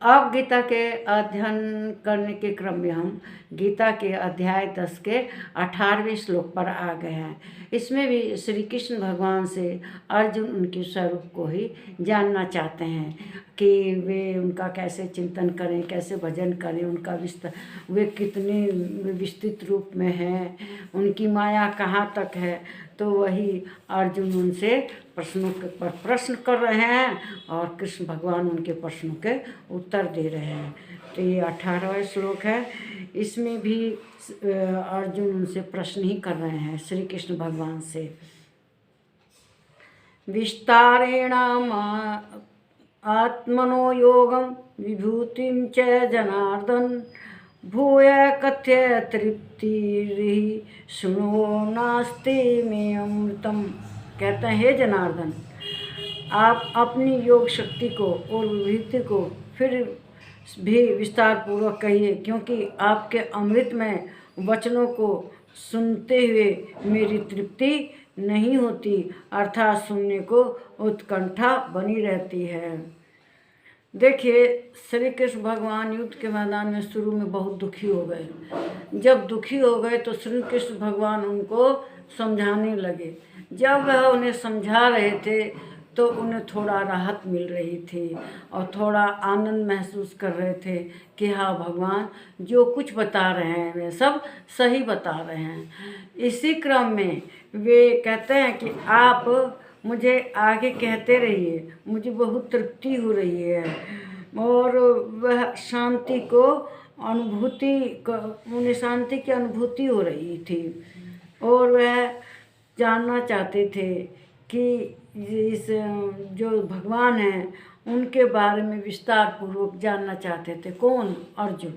अब गीता के अध्ययन करने के क्रम में हम गीता के अध्याय 10 के 18वें श्लोक पर आ गए हैं। इसमें भी श्री कृष्ण भगवान से अर्जुन उनके स्वरूप को ही जानना चाहते हैं कि वे उनका कैसे चिंतन करें, कैसे भजन करें, उनका विस्तार, वे कितने विस्तृत रूप में हैं, उनकी माया कहाँ तक है। तो वही अर्जुन उनसे प्रश्नों के पर प्रश्न कर रहे हैं और कृष्ण भगवान उनके प्रश्नों के उत्तर दे रहे हैं। तो ये 18वां श्लोक है। इसमें भी अर्जुन उनसे प्रश्न ही कर रहे हैं श्री कृष्ण भगवान से। विस्तारेण आत्मनो योगम विभूतिं च जनार्दन भूय कथ्य तृप्ति सुनो नास्ति में अमृतम। कहते हैं, हे जनार्दन, आप अपनी योग शक्ति को और विभूति को फिर भी विस्तार पूर्वक कहिए, क्योंकि आपके अमृतमय वचनों को सुनते हुए मेरी तृप्ति नहीं होती, अर्थात सुनने को उत्कंठा बनी रहती है। देखिए, श्री कृष्ण भगवान युद्ध के मैदान में शुरू में बहुत दुखी हो गए। जब दुखी हो गए तो श्री कृष्ण भगवान उनको समझाने लगे। जब वह उन्हें समझा रहे थे तो उन्हें थोड़ा राहत मिल रही थी और थोड़ा आनंद महसूस कर रहे थे कि हाँ, भगवान जो कुछ बता रहे हैं वे सब सही बता रहे हैं। इसी क्रम में वे कहते हैं कि आप मुझे आगे कहते रहिए, मुझे बहुत तृप्ति हो रही है। और वह शांति को उन्हें शांति की अनुभूति हो रही थी और वह जानना चाहते थे कि इस जो भगवान हैं उनके बारे में विस्तार पूर्वक जानना चाहते थे। कौन? अर्जुन।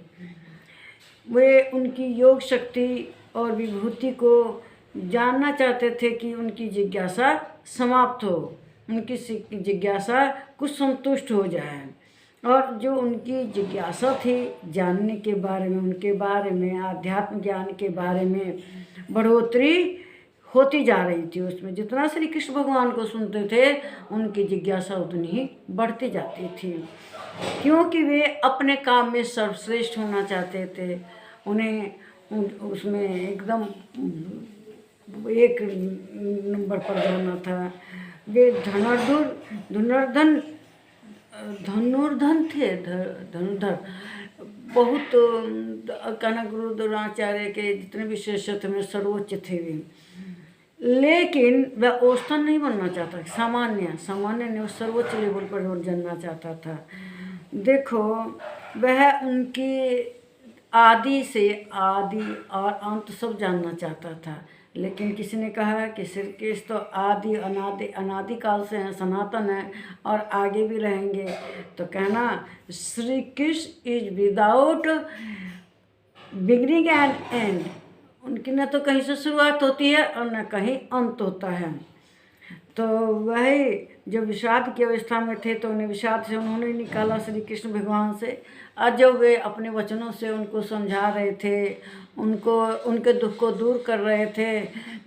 वे उनकी योग शक्ति और विभूति को जानना चाहते थे कि उनकी जिज्ञासा समाप्त हो, उनकी जिज्ञासा कुछ संतुष्ट हो जाए। और जो उनकी जिज्ञासा थी जानने के बारे में, उनके बारे में, आध्यात्म ज्ञान के बारे में बढ़ोतरी होती जा रही थी। उसमें जितना श्री कृष्ण भगवान को सुनते थे उनकी जिज्ञासा उतनी ही बढ़ती जाती थी, क्योंकि वे अपने काम में सर्वश्रेष्ठ होना चाहते थे। उन्हें उसमें एकदम एक नंबर पर जाना था। वे धनुर्धन थे, धनुर्धर बहुत। कनक गुरु द्रोणाचार्य के जितने भी शिष्य थे में सर्वोच्च थे वे, लेकिन वह औसतन नहीं बनना चाहता, सामान्य नहीं, सर्वोच्च लेवल पर जानना चाहता था। देखो, वह उनकी आदि और अंत सब जानना चाहता था। लेकिन किसी ने कहा कि श्री कृष्ण तो आदि अनादिकाल से हैं, सनातन है और आगे भी रहेंगे। तो कहना Shri Krishna is without beginning and and. उनकी न तो कहीं से शुरुआत होती है और न कहीं अंत होता है। तो वही जब विषाद की अवस्था में थे तो उन्हें विषाद से उन्होंने निकाला श्री कृष्ण भगवान से। आज जब वे अपने वचनों से उनको समझा रहे थे, उनके दुख को दूर कर रहे थे,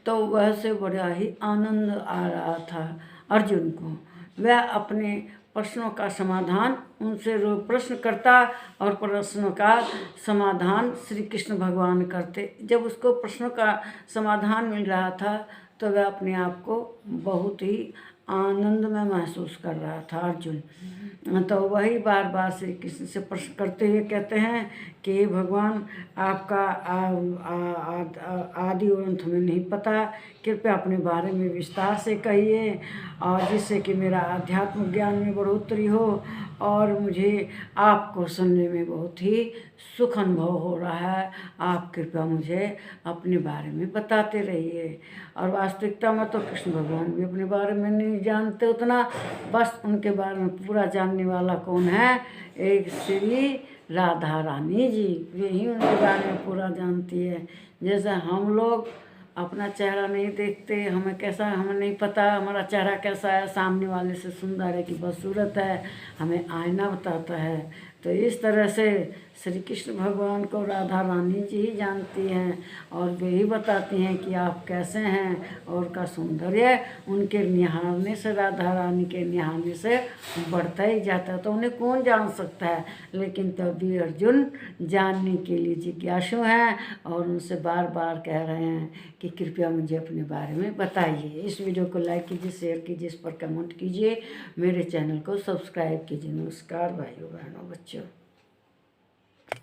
तो वह से बड़ा ही आनंद आ रहा था अर्जुन को। वह अपने प्रश्नों का समाधान उनसे प्रश्न करता और प्रश्नों का समाधान श्री कृष्ण भगवान करते। जब उसको प्रश्नों का समाधान मिल रहा था तो वह अपने आप को बहुत ही आनंद में महसूस कर रहा था अर्जुन। तो वही बार बार श्री कृष्ण से प्रश्न करते हुए कहते हैं कि भगवान, आपका आदि और अंत में नहीं पता, कृपया अपने बारे में विस्तार से कहिए और जिससे कि मेरा आध्यात्मिक ज्ञान में बढ़ोतरी हो और मुझे आपको सुनने में बहुत ही सुख अनुभव हो रहा है। आप कृपया मुझे अपने बारे में बताते रहिए। और वास्तविकता में तो कृष्ण भगवान भी अपने बारे में नहीं जानते उतना, बस उनके बारे में पूरा जानने वाला कौन है? एक श्री राधा रानी जी, वे ही उनके बारे में पूरा जानती है। जैसे हम लोग अपना चेहरा नहीं देखते, हमें कैसा हमें नहीं पता हमारा चेहरा कैसा है, सामने वाले से सुंदर है कि बदसूरत है, हमें आईना बताता है। तो इस तरह से श्री कृष्ण भगवान को राधा रानी जी ही जानती हैं और वे ही बताती हैं कि आप कैसे हैं, और का सौंदर्य उनके निहारने से, राधा रानी के निहारने से बढ़ता ही जाता है। तो उन्हें कौन जान सकता है, लेकिन तब भी अर्जुन जानने के लिए जिज्ञासु हैं और उनसे बार बार कह रहे हैं कि कृपया मुझे अपने बारे में बताइए। इस वीडियो को लाइक कीजिए, शेयर कीजिए, इस पर कमेंट कीजिए, मेरे चैनल को सब्सक्राइब कीजिए। नमस्कार भाइयों बहनों बच्चों।